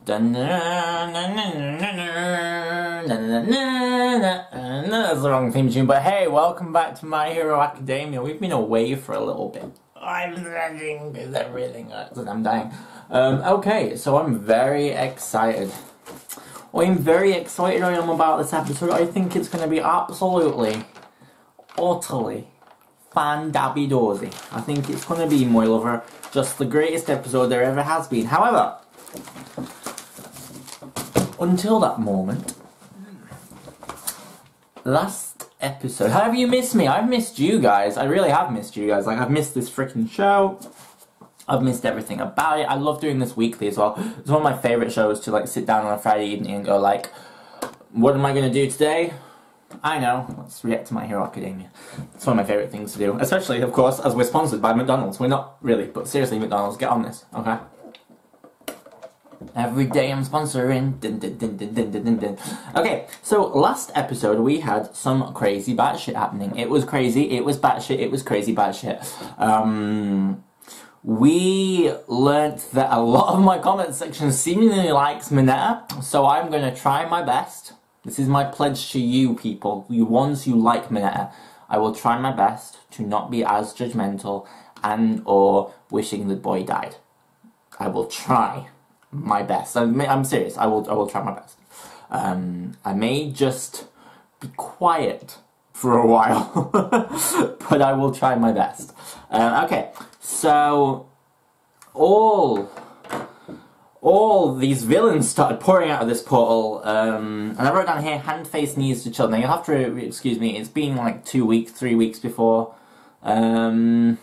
That's the wrong theme tune, but hey, welcome back to My Hero Academia. We've been away for a little bit. I'm dreading because everything hurts and I'm dying. Okay, so I'm very excited. I'm very excited I am about this episode. I think it's going to be absolutely, utterly fan-dabby-dozy. I think it's going to be, my lover, just the greatest episode there ever has been. However, until that moment, last episode, have you missed me? I've missed you guys. I really have missed you guys. Like, I've missed this freaking show. I've missed everything about it. I love doing this weekly as well. It's one of my favourite shows to, like, sit down on a Friday evening and go, like, what am I going to do today? I know, let's react to My Hero Academia. It's one of my favourite things to do. Especially, of course, as we're sponsored by McDonald's. We're not really, but seriously, McDonald's, get on this, okay? Every day I'm sponsoring. Dun, dun, dun, dun, dun, dun, dun. Okay, so last episode we had some crazy batshit happening. It was crazy, it was batshit, it was crazy batshit. We learnt that a lot of my comment section seemingly likes Mineta, so I'm going to try my best. This is my pledge to you people, you ones who like Mineta. I will try my best to not be as judgmental and or wishing the boy died. I will try my best. I'm serious. I will try my best. I may just be quiet for a while, but I will try my best. Okay, so all these villains started pouring out of this portal, and I wrote down here, hand, face, knees to children. Now you'll have to excuse me. It's been like 2 weeks, 3 weeks before I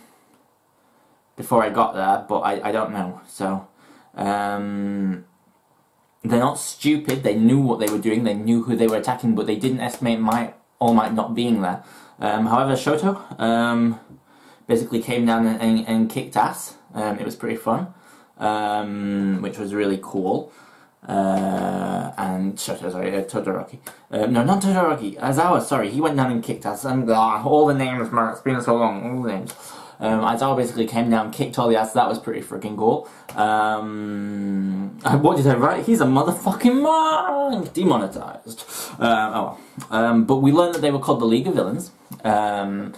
got there, but I don't know. So. They're not stupid, they knew what they were doing, they knew who they were attacking, but they didn't estimate All Might not being there. However, Shoto basically came down and kicked ass. It was pretty fun, which was really cool. And Shoto, sorry, Todoroki. No, not Todoroki, Aizawa, sorry, he went down and kicked ass. And all the names, man, it's been so long, all the names. Aizawa basically came down, kicked all the ass. That was pretty freaking cool. What did I write? He's a motherfucking monk! Demonetized. But we learned that they were called the League of Villains. I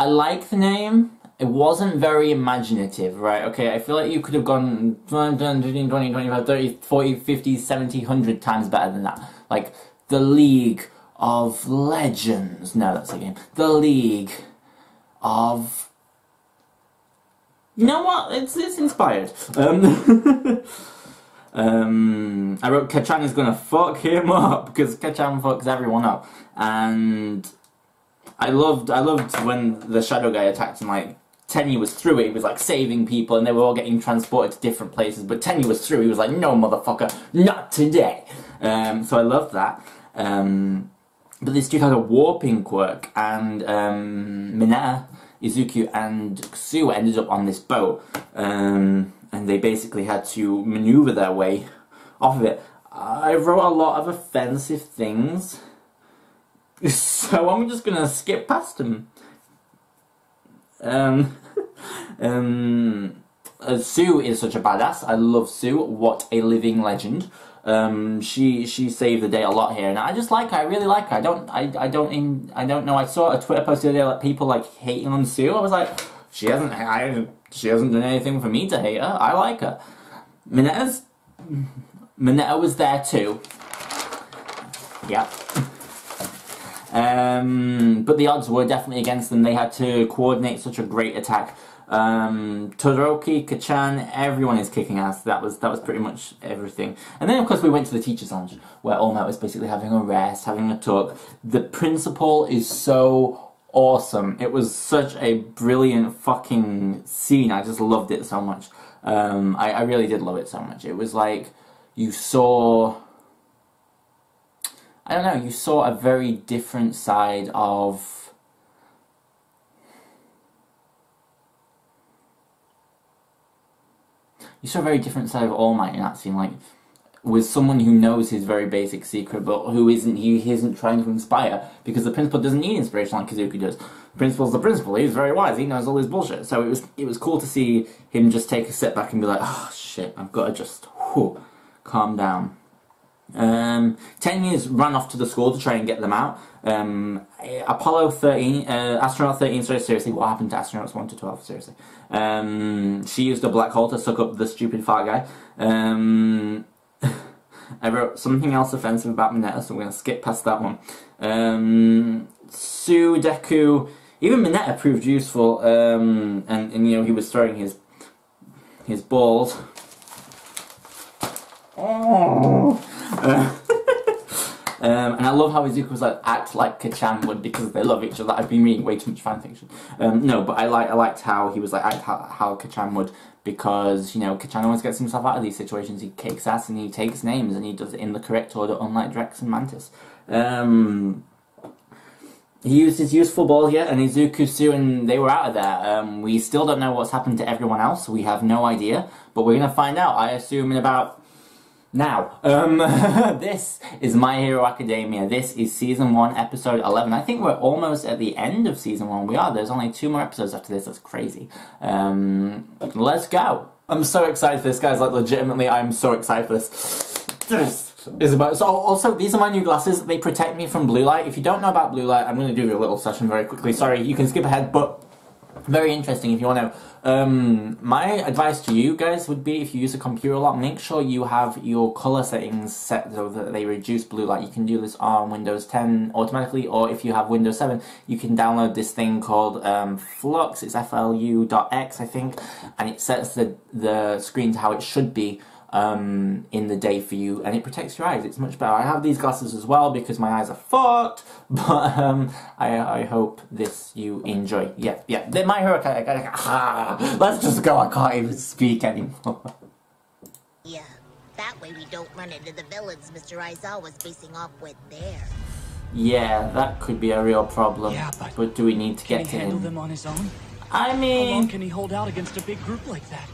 like the name. It wasn't very imaginative, right? Okay, I feel like you could have gone 20, 25, 30, 40, 50, 70, 100 times better than that. Like, the League of Legends. No, that's a game. The League of... You know what? It's inspired. I wrote Kachan is gonna fuck him up because Kachan fucks everyone up, and I loved when the shadow guy attacked and like Tenyi was through it. He was like saving people, and they were all getting transported to different places. But Tenyi was through. He was like, "No, motherfucker, not today." So I loved that. But this dude had a warping quirk, and Mineta, Izuku and Su ended up on this boat, and they basically had to maneuver their way off of it. I wrote a lot of offensive things, so I'm just gonna skip past them. Su is such a badass. I love Su. What a living legend. She saved the day a lot here, and I just like her. I really like her. I don't know. I saw a Twitter post the other day, like people like hating on Sue. I was like, she hasn't done anything for me to hate her. I like her. Mineta was there too. Yeah. But the odds were definitely against them. They had to coordinate such a great attack. Todoroki, Kachan, everyone is kicking ass. That was pretty much everything. And then of course we went to the Teacher's Lounge, where All Might was basically having a rest, having a talk. The principal is so awesome. It was such a brilliant fucking scene. I just loved it so much. I really did love it so much. It was like, you saw... I don't know, you saw a very different side of... You saw a very different side of All Might in that scene, like, with someone who knows his very basic secret, but who he isn't trying to inspire, because the principal doesn't need inspiration like Kazuki does. The principal's the principal, he's very wise, he knows all his bullshit. So it was cool to see him just take a step back and be like, oh shit, I've got to just, calm down. Tennies ran off to the school to try and get them out. Apollo 13, Astronaut 13, seriously, what happened to Astronauts 1 to 12, seriously? She used a black hole to suck up the stupid fart guy. I wrote something else offensive about Mineta, so we're going to skip past that one. Sue, Deku, even Mineta proved useful, and you know, he was throwing his balls. Oh. And I love how Izuku was like, act like Kachan would, because they love each other. I've been reading way too much fanfiction. No, but I liked how he was like, act how Kachan would, because, you know, Kachan always gets himself out of these situations. He kicks ass and he takes names and he does it in the correct order, unlike Drex and Mantis. He used his useful ball here, and Izuku, Sue, and they were out of there. We still don't know what's happened to everyone else. We have no idea, but we're going to find out, I assume, in about... Now, this is My Hero Academia. This is Season 1, Episode 11. I think we're almost at the end of Season 1. We are. There's only 2 more episodes after this. That's crazy. Let's go. I'm so excited for this, guys. Like, legitimately, I'm so excited for this. This is about... So, also, these are my new glasses. They protect me from blue light. If you don't know about blue light, I'm going to do a little session very quickly. Sorry, you can skip ahead, but... very interesting if you want to know. My advice to you guys would be, if you use a computer a lot, make sure you have your color settings set so that they reduce blue light. You can do this on Windows 10 automatically, or if you have Windows 7, you can download this thing called Flux. It's FLU.x, I think, and it sets the screen to how it should be in the day for you, and it protects your eyes. It's much better. I have these glasses as well because my eyes are fucked, but I hope this you enjoy. Yeah. They're My Hero Academia. Let's just go. I can't even speak anymore. Yeah, that way we don't run into the villains Mr. Aizawa's facing off with there. Yeah, that could be a real problem. Yeah, but do we need to get to him? Can he handle them on his own? I mean... how long can he hold out against a big group like that?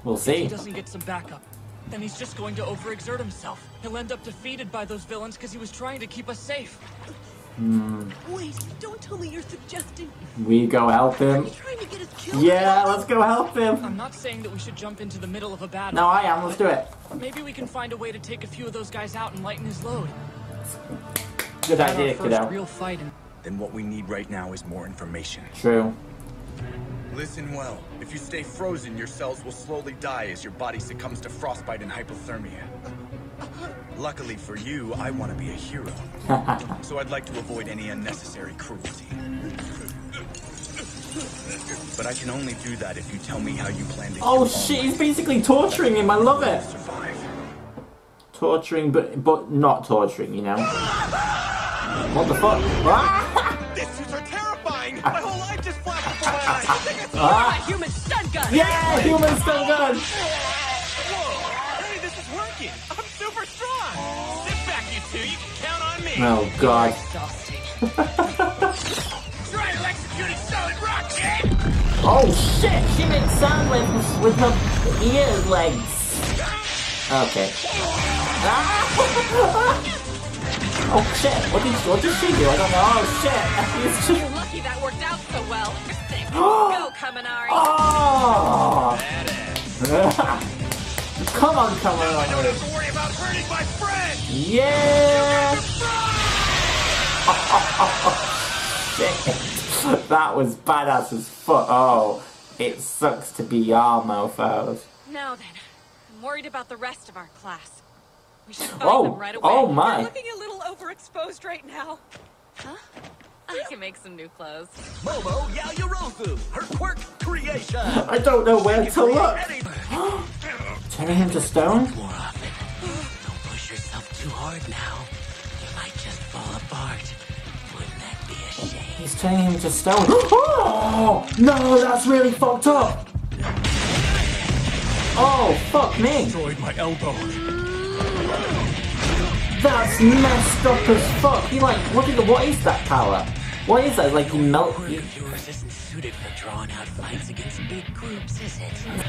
We'll see. If he doesn't get some backup, then he's just going to overexert himself. He'll end up defeated by those villains because he was trying to keep us safe. Wait, don't tell me you're suggesting... we go help him. Are you trying to get us killed? Yeah, let's go help him. I'm not saying that we should jump into the middle of a battle. No, I am. Let's do it. Maybe we can find a way to take a few of those guys out and lighten his load. Good idea, kiddo. Real fight. Then what we need right now is more information. True. Listen well. If you stay frozen, your cells will slowly die as your body succumbs to frostbite and hypothermia. Luckily for you, I want to be a hero. So I'd like to avoid any unnecessary cruelty. But I can only do that if you tell me how you plan to heal Oh shit, he's basically torturing him. I love it. survive. Torturing, but not torturing, you know. What the fuck? This suits are terrifying! My whole life just flashed before my eyes! I think I see My human stun gun! Yeah, human stun gun! Whoa! Hey, this is working! I'm super strong! Sit back, you two! You can count on me! Oh god. Try electrocuting solid rock, kid! Oh shit, she makes sound waves with her ear legs. Okay. Oh shit, what did she do? I don't know. Oh shit. You're lucky that worked out so well. Go, Kaminari. Oh! Come on, I don't have to worry about hurting my friend! Yeah! Shit. That was badass as fuck. Oh, it sucks to be y'all, mofos. Now then, I'm worried about the rest of our class. We should find Oh, them right away. oh my. You're looking a little overexposed right now. Huh? I can make some new clothes. Momo Yaoyorozu, her quirk creation. I don't know where to look. Turning him to stone? More often. Don't push yourself too hard now. You might just fall apart. Wouldn't that be a shame? He's turning him to stone. Oh! No, that's really fucked up. Oh, fuck me. Destroyed my elbow. That's messed up as fuck. He like, what is that power? What is that? Like he melt. Quirk of yours isn't suited for drawn-out fights against big groups, is it? Look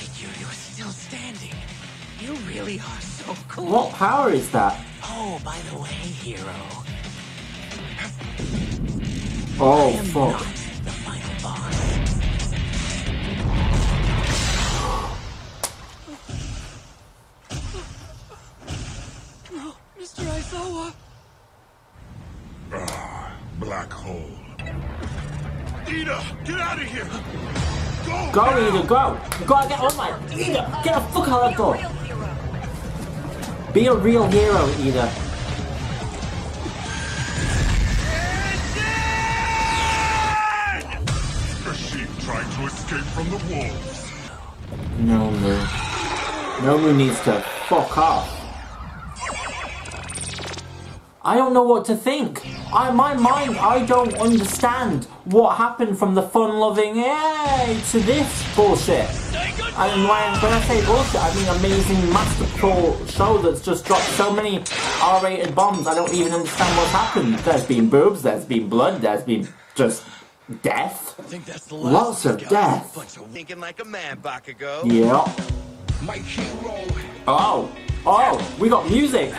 at you, you're still standing. You really are so cool. What power is that? Oh, by the way, hero. Oh I am fuck. not the final boss. Aizawa! Black hole. Ida, get out of here! Go! Go, Ida, go! You gotta get on my... Ida, get the fuck out of that door! Be a real hero, Ida. A sheep trying to escape from the wolves. Nomu. Nomu needs to fuck off. I don't know what to think. My mind, I don't understand what happened from the fun-loving yay to this bullshit. And when I say bullshit, I mean amazing masterful show that's just dropped so many R-rated bombs. I don't even understand what's happened. There's been boobs, there's been blood, there's been just death. I think that's the Lots of death. Thinking like a man, Bakugo. Yeah. My hero. Oh, we got music.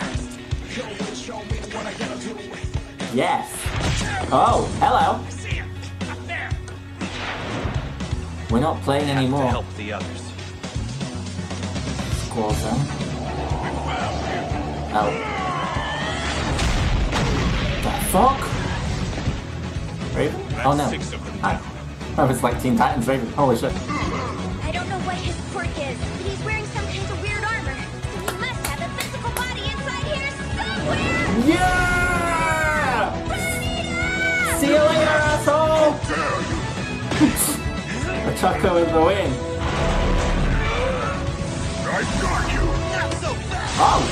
Yes. Oh, hello. We're not playing anymore. Help the others. Squall down. Oh. The fuck? Raven? Oh no. Hi. Oh, it's like Teen Titans Raven. Holy shit. I don't know what his quirk is, but he's wearing some kind of weird armor. So he must have a physical body inside here somewhere! Yeah! See you later, asshole! A Choco in the wind. I got you. Not so fast. Oh!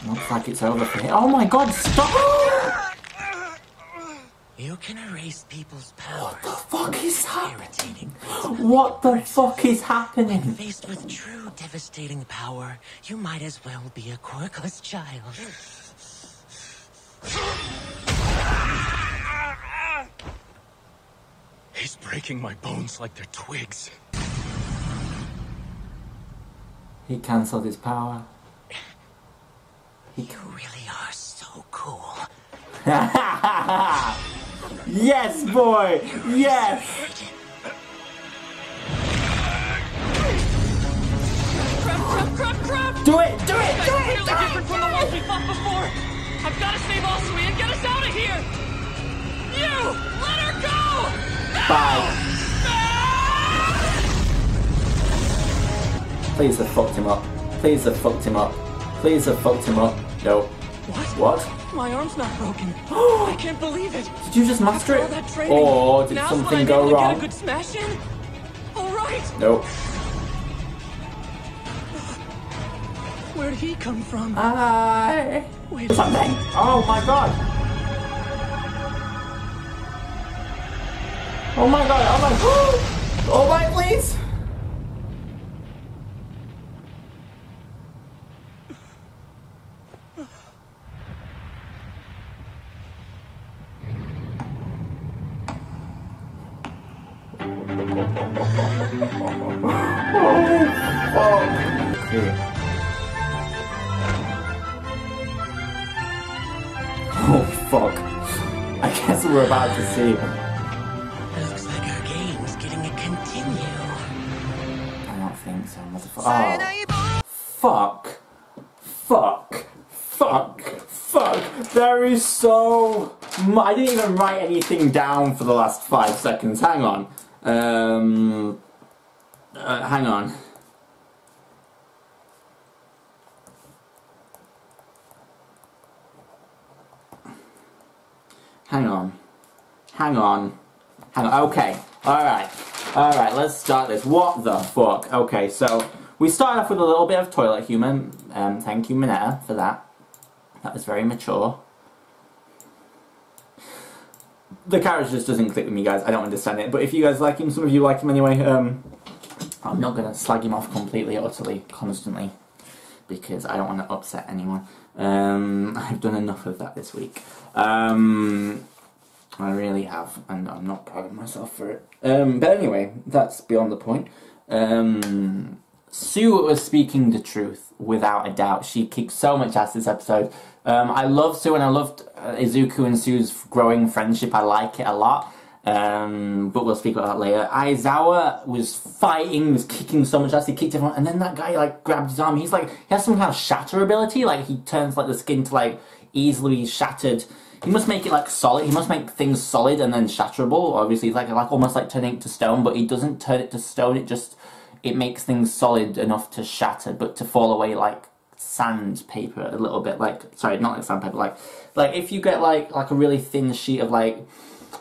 Looks like it's over for him. Oh my god, stop! You can erase people's powers. What the fuck is happening? Irritating. What the fuck is happening? Faced with true devastating power, you might as well be a quirkless child. He's breaking my bones like they're twigs. He cancelled his power. You really are so cool. Yes, boy! Yes! Crap! Do it! Do it! Do That's it! really different from the ones we fought before! I've got to save Asui and get us out of here! You! Let her go! Bye. Please have fucked him up. Please have fucked him up. Please have fucked him up. No. What? What? My arm's not broken. I can't believe it. Did you just master All it? that training. Or did Now's when something I'm go able to wrong? Get a good smash in? All right. Nope. Where'd he come from? Wait. Something. Oh my god. Oh my god. Oh my. Oh my, please. Oh fuck. I guess we're about to see. Looks like our game's getting a continue. I don't think so, motherfucker. Oh. Fuck. There is so much. I didn't even write anything down for the last 5 seconds. Hang on. Hang on. Hang on. Okay. Alright, let's start this. What the fuck? Okay, so we started off with a little bit of toilet humor. Thank you, Minetta, for that. That was very mature. The character just doesn't click with me, guys. I don't understand it. But if you guys like him, some of you like him anyway, I'm not going to slag him off completely, utterly, constantly. Because I don't want to upset anyone. I've done enough of that this week. I really have, and I'm not proud of myself for it. But anyway, that's beyond the point. Sue was speaking the truth, without a doubt. She kicked so much ass this episode. I love Sue, and I loved Izuku and Sue's growing friendship. I like it a lot. But we'll speak about that later. Aizawa was fighting, was kicking so much ass, he kicked everyone, and then that guy like grabbed his arm. He's like, he has some kind of shatter ability, like he turns like the skin to like easily shattered. He must make it like solid. He must make things solid and then shatterable. Obviously, it's like almost like turning it to stone, but he doesn't turn it to stone. It makes things solid enough to shatter, but to fall away like sandpaper a little bit. Like, sorry, not like sandpaper. Like if you get like a really thin sheet of like,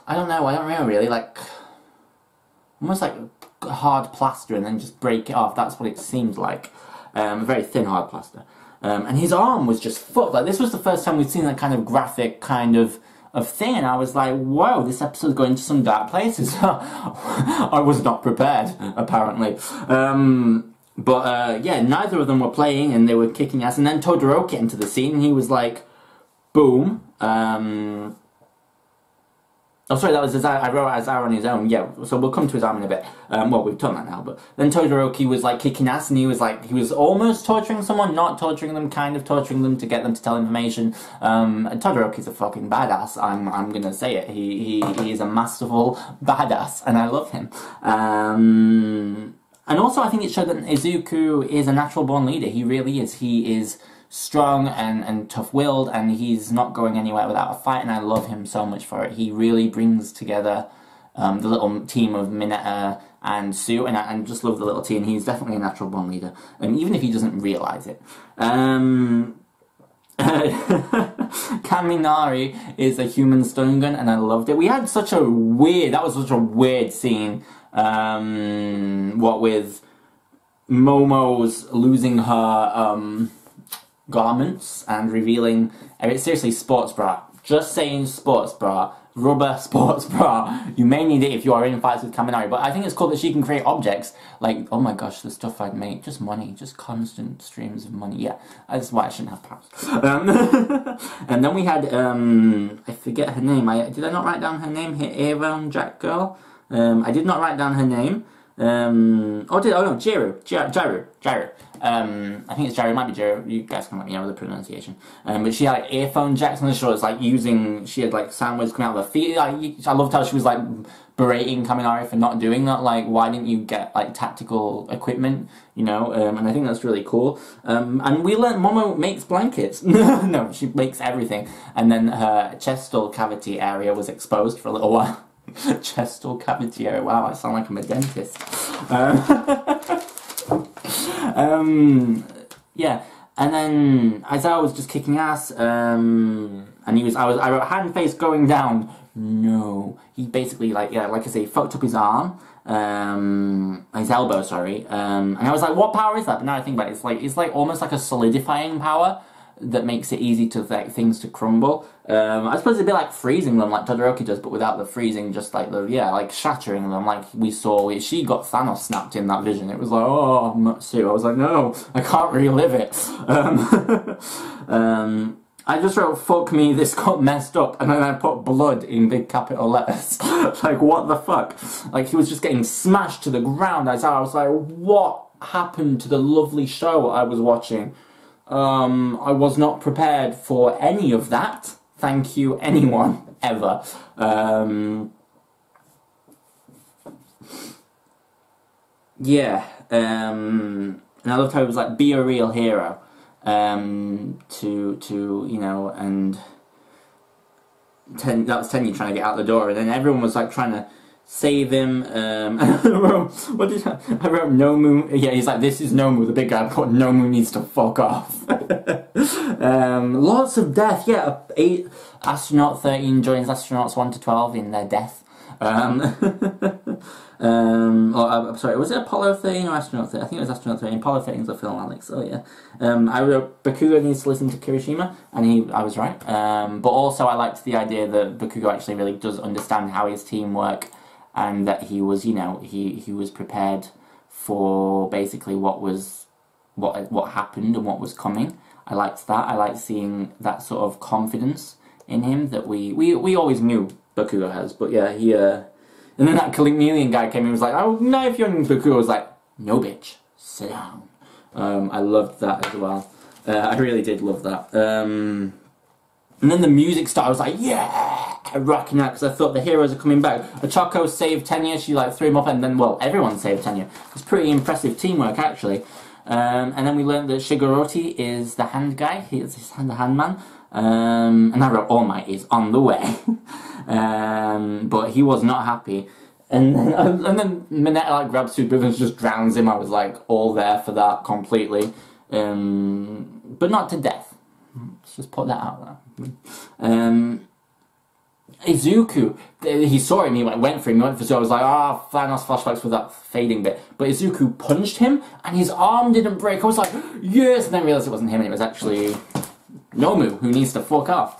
I don't know really, like almost like hard plaster, and then just break it off. That's what it seems like. A very thin hard plaster. And his arm was just fucked. Like, this was the first time we'd seen that kind of graphic kind of thing, and I was like, whoa, this episode's going to some dark places. I was not prepared, apparently. But yeah, neither of them were playing, and they were kicking ass, and then Todoroki entered the scene, and he was like, boom. Oh, sorry, that was Aizawa. I wrote Aizawa on his own. Yeah, so we'll come to his arm in a bit. Well, we've done that now, but then Todoroki was like kicking ass, and he was almost torturing someone, not torturing them, kind of torturing them to get them to tell information. Todoroki's a fucking badass. I'm gonna say it. He is a masterful badass, and I love him. And also, I think it showed that Izuku is a natural born leader. He really is. He is strong and tough-willed, and he's not going anywhere without a fight, and I love him so much for it. He really brings together the little team of Mineta and Sue, and I just love the little team. He's definitely a natural-born leader, and even if he doesn't realise it. Kaminari is a human stun gun, and I loved it. We had such a weird, that was such a weird scene, what with Momo's losing her, garments and revealing, seriously, sports bra. Just saying sports bra. Rubber sports bra. You may need it if you are in fights with Kaminari, but I think it's cool that she can create objects. Like, oh my gosh, the stuff I'd make. Just money. Just constant streams of money. Yeah, that's why I shouldn't have powers. And then we had, I forget her name. Did I not write down her name here? Avon Jack Girl? I did not write down her name. Jiru. I think it's Jiru, it might be Jiru, you guys can let me know the pronunciation. But she had like earphone jacks on the shoulders, like she had like sound waves coming out of her feet. I loved how she was like berating Kaminari for not doing that, like, why didn't you get like tactical equipment, you know, and I think that's really cool. And we learned Momo makes blankets. No, she makes everything. And then her chestal cavity area was exposed for a little while. Chestal cavity area. Wow, I sound like I'm a dentist. Yeah, and then Aizawa was just kicking ass, and I wrote hand face going down. No, he basically like I say, fucked up his arm, his elbow, sorry. And I was like, what power is that? But now I think about it, it's like almost like a solidifying power that makes it easy to like things to crumble. I suppose it'd be like freezing them like Todoroki does, but without the freezing, just like like shattering them like we saw. She got Thanos snapped in that vision. It was like, oh, Matsu. I was like, no, I can't relive it. I just wrote, fuck me, this got messed up, and then I put blood in big capital letters. Like, what the fuck? Like, he was just getting smashed to the ground. I was like, what happened to the lovely show I was watching? I was not prepared for any of that. Thank you, anyone, ever. Yeah, and I loved how it was like, be a real hero. To you know, and that was Tenyu trying to get out the door, and then everyone was like trying to save him. What did I wrote? Nomu. Yeah, he's like, this is Nomu, the big guy. I put Nomu needs to fuck off. Lots of death. Yeah, astronaut 13 joins astronauts 1 to 12 in their death. Sorry, was it Apollo 13 or Astronaut 13? I think it was Astronaut 13. Apollo 13 is the film, Alex. Oh yeah. I wrote Bakugo needs to listen to Kirishima, and I was right. But also I liked the idea that Bakugo actually really does understand how his team work, and that he was, you know, he was prepared for basically what happened and what was coming. I liked that. I liked seeing that sort of confidence in him that we always knew Bakugo has. But yeah, he and then that chameleon guy came in and was like, oh, knife young Bakugo. Was like, no bitch, sit down. I loved that as well. I really did love that. And then the music started. I was like, yeah! rocking out because I thought the heroes are coming back. Ochako saved Tenya, she like threw him up, and then, well, everyone saved Tenya. It's pretty impressive teamwork, actually. And then we learned that Shigaroti is the hand guy, he's the hand man. And I wrote All Might is on the way. But he was not happy. And then Mineta like grabs two brothers and just drowns him. I was like all there for that completely. But not to death. Let's just put that out there. Izuku, he saw him, he went for him, so I was like, Thanos flashbacks with that fading bit. But Izuku punched him, and his arm didn't break. I was like, yes! And then I realised it wasn't him, and it was actually Nomu, who needs to fuck off.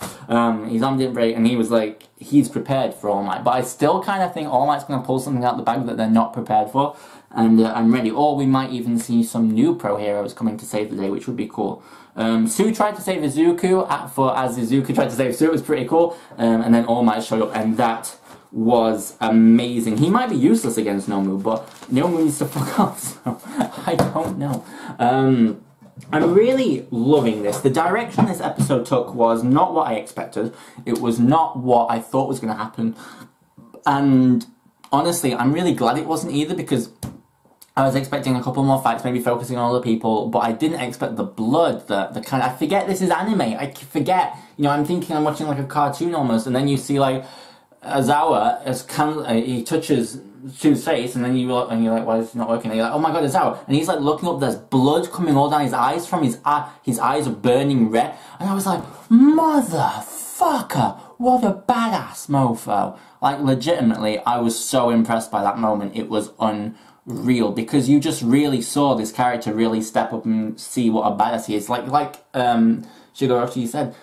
His arm didn't break, and he was like, he's prepared for All Might. But I still kind of think All Might's going to pull something out the bag that they're not prepared for. And I'm ready. Or we might even see some new pro heroes coming to save the day, which would be cool. Sue tried to save Izuku, as Izuku tried to save Sue, it was pretty cool. And then All Might showed up, and that was amazing. He might be useless against Nomu, but Nomu needs to fuck off, so I don't know. I'm really loving this. The direction this episode took was not what I expected. It was not what I thought was going to happen. And honestly, I'm really glad it wasn't either, because I was expecting a couple more fights, maybe focusing on other people, but I didn't expect the blood, the kind of, I forget this is anime, I forget, you know, I'm thinking I'm watching like a cartoon almost, and then you see like, Aizawa, he touches Sue's face, and then you look, and you're like, why is it not working? And you're like, oh my god, Aizawa, and he's like looking up, there's blood coming all down his eyes from his eyes are burning red, and I was like, motherfucker, what a badass mofo. Like, legitimately, I was so impressed by that moment, it was unreal, because you just really saw this character really step up and see what a badass he is. Like Shigaroti said,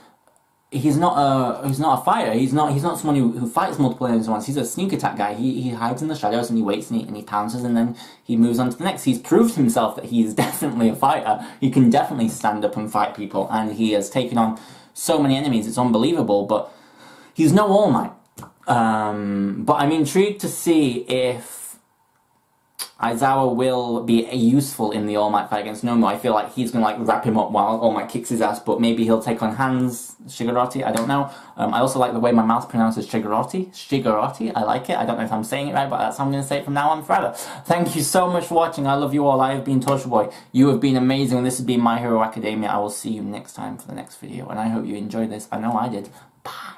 he's not a fighter. He's not someone who fights multiple enemies at once. He's a sneak attack guy. He hides in the shadows and he waits and he pounces and then he moves on to the next. He's proved himself that he's definitely a fighter. He can definitely stand up and fight people, and he has taken on so many enemies. It's unbelievable. But he's no All Might. But I'm intrigued to see if Aizawa will be useful in the All Might fight against Nomu. I feel like he's going to like wrap him up while All Might kicks his ass, but maybe he'll take on Shigaroti, I don't know. I also like the way my mouth pronounces Shigaroti, I like it. I don't know if I'm saying it right, but that's how I'm going to say it from now on forever. Thank you so much for watching. I love you all. I have been Torchwood. You have been amazing. This has been My Hero Academia. I will see you next time for the next video, and I hope you enjoyed this. I know I did. Bye.